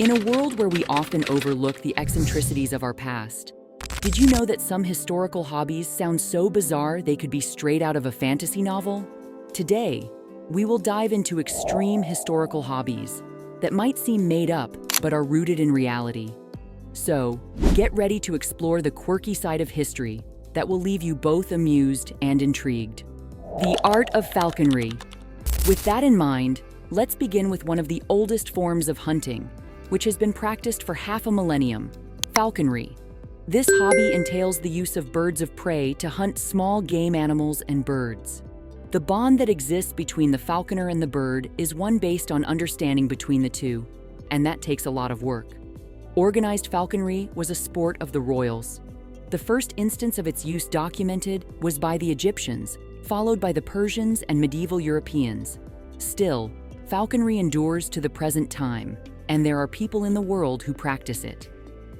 In a world where we often overlook the eccentricities of our past, did you know that some historical hobbies sound so bizarre they could be straight out of a fantasy novel? Today, we will dive into extreme historical hobbies that might seem made up but are rooted in reality. So, get ready to explore the quirky side of history that will leave you both amused and intrigued. The art of falconry. With that in mind, let's begin with one of the oldest forms of hunting, which has been practiced for half a millennium: falconry. This hobby entails the use of birds of prey to hunt small game animals and birds. The bond that exists between the falconer and the bird is one based on understanding between the two, and that takes a lot of work. Organized falconry was a sport of the royals. The first instance of its use documented was by the Egyptians, followed by the Persians and medieval Europeans. Still, falconry endures to the present time, and there are people in the world who practice it.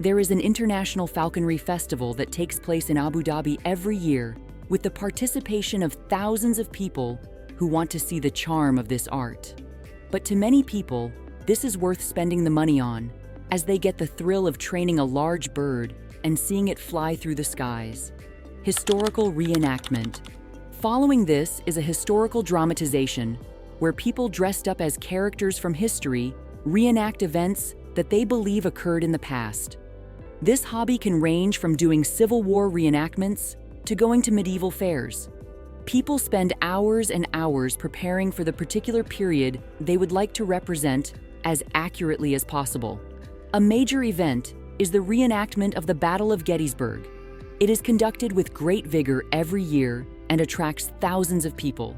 There is an international falconry festival that takes place in Abu Dhabi every year, with the participation of thousands of people who want to see the charm of this art. But to many people, this is worth spending the money on, as they get the thrill of training a large bird and seeing it fly through the skies. Historical reenactment. Following this is a historical dramatization, where people dressed up as characters from history reenact events that they believe occurred in the past. This hobby can range from doing Civil War reenactments to going to medieval fairs. People spend hours and hours preparing for the particular period they would like to represent as accurately as possible. A major event is the reenactment of the Battle of Gettysburg. It is conducted with great vigor every year and attracts thousands of people.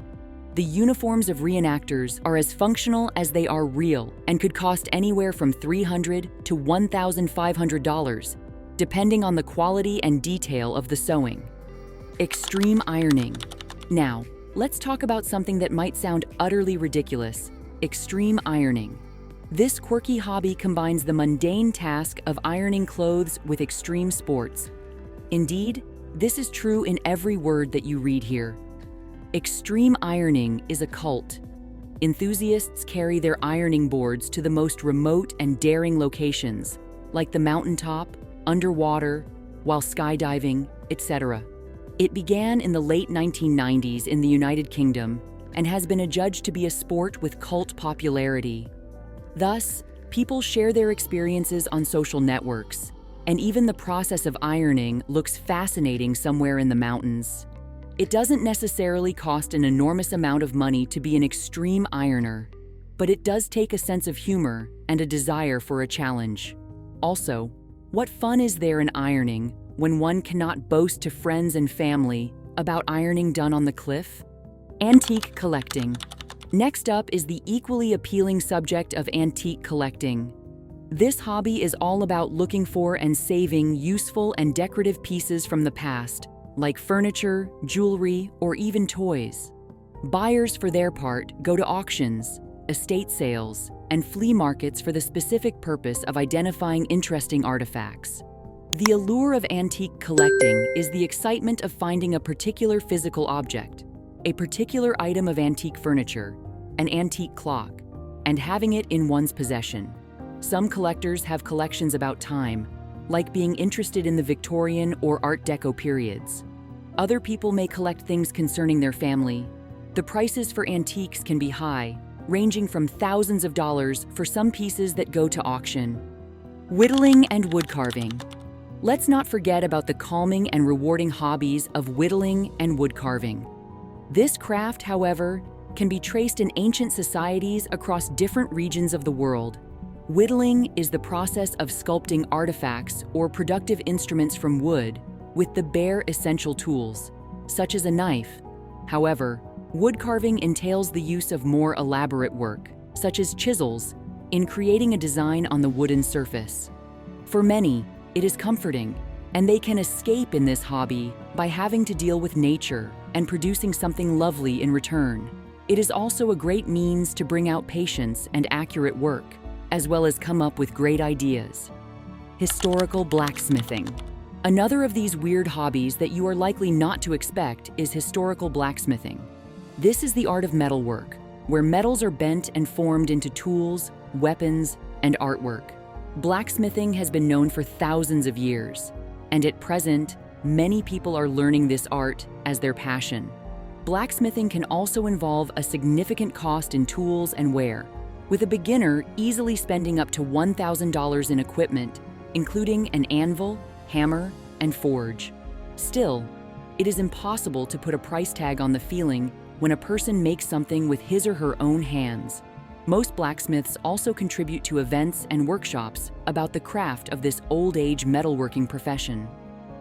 The uniforms of reenactors are as functional as they are real and could cost anywhere from $300 to $1,500, depending on the quality and detail of the sewing. Extreme ironing. Now, let's talk about something that might sound utterly ridiculous: extreme ironing. This quirky hobby combines the mundane task of ironing clothes with extreme sports. Indeed, this is true in every word that you read here. Extreme ironing is a cult. Enthusiasts carry their ironing boards to the most remote and daring locations, like the mountaintop, underwater, while skydiving, etc. It began in the late 1990s in the United Kingdom and has been adjudged to be a sport with cult popularity. Thus, people share their experiences on social networks, and even the process of ironing looks fascinating somewhere in the mountains. It doesn't necessarily cost an enormous amount of money to be an extreme ironer, but it does take a sense of humor and a desire for a challenge. Also, what fun is there in ironing when one cannot boast to friends and family about ironing done on the cliff? Antique collecting. Next up is the equally appealing subject of antique collecting. This hobby is all about looking for and saving useful and decorative pieces from the past, like furniture, jewelry, or even toys. Buyers, for their part, go to auctions, estate sales, and flea markets for the specific purpose of identifying interesting artifacts. The allure of antique collecting is the excitement of finding a particular physical object, a particular item of antique furniture, an antique clock, and having it in one's possession. Some collectors have collections about time, like being interested in the Victorian or Art Deco periods. Other people may collect things concerning their family. The prices for antiques can be high, ranging from thousands of dollars for some pieces that go to auction. Whittling and woodcarving. Let's not forget about the calming and rewarding hobbies of whittling and woodcarving. This craft, however, can be traced in ancient societies across different regions of the world. Whittling is the process of sculpting artifacts or productive instruments from wood with the bare essential tools, such as a knife. However, woodcarving entails the use of more elaborate work, such as chisels, in creating a design on the wooden surface. For many, it is comforting, and they can escape in this hobby by having to deal with nature and producing something lovely in return. It is also a great means to bring out patience and accurate work, as well as come up with great ideas. Historical blacksmithing. Another of these weird hobbies that you are likely not to expect is historical blacksmithing. This is the art of metalwork, where metals are bent and formed into tools, weapons, and artwork. Blacksmithing has been known for thousands of years, and at present, many people are learning this art as their passion. Blacksmithing can also involve a significant cost in tools and wear, with a beginner easily spending up to $1,000 in equipment, including an anvil, hammer, and forge. Still, it is impossible to put a price tag on the feeling when a person makes something with his or her own hands. Most blacksmiths also contribute to events and workshops about the craft of this old-age metalworking profession.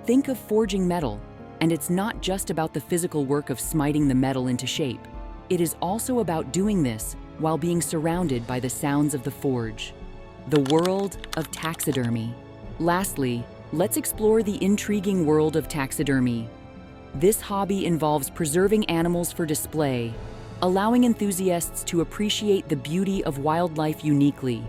Think of forging metal, and it's not just about the physical work of smiting the metal into shape. It is also about doing this while being surrounded by the sounds of the forge. The world of taxidermy. Lastly, let's explore the intriguing world of taxidermy. This hobby involves preserving animals for display, allowing enthusiasts to appreciate the beauty of wildlife uniquely.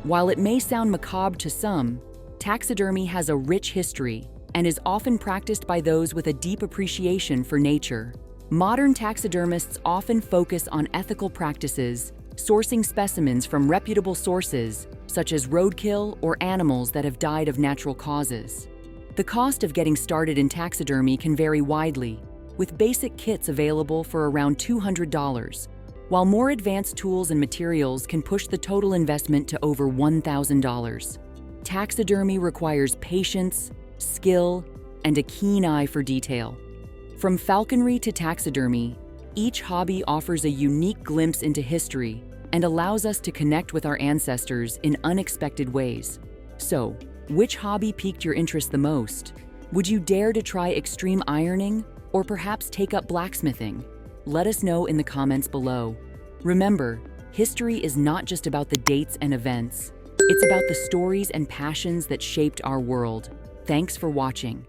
While it may sound macabre to some, taxidermy has a rich history and is often practiced by those with a deep appreciation for nature. Modern taxidermists often focus on ethical practices, sourcing specimens from reputable sources, such as roadkill or animals that have died of natural causes. The cost of getting started in taxidermy can vary widely, with basic kits available for around $200, while more advanced tools and materials can push the total investment to over $1,000. Taxidermy requires patience, skill, and a keen eye for detail. From falconry to taxidermy, each hobby offers a unique glimpse into history and allows us to connect with our ancestors in unexpected ways. So, which hobby piqued your interest the most? Would you dare to try extreme ironing, or perhaps take up blacksmithing? Let us know in the comments below. Remember, history is not just about the dates and events. It's about the stories and passions that shaped our world. Thanks for watching.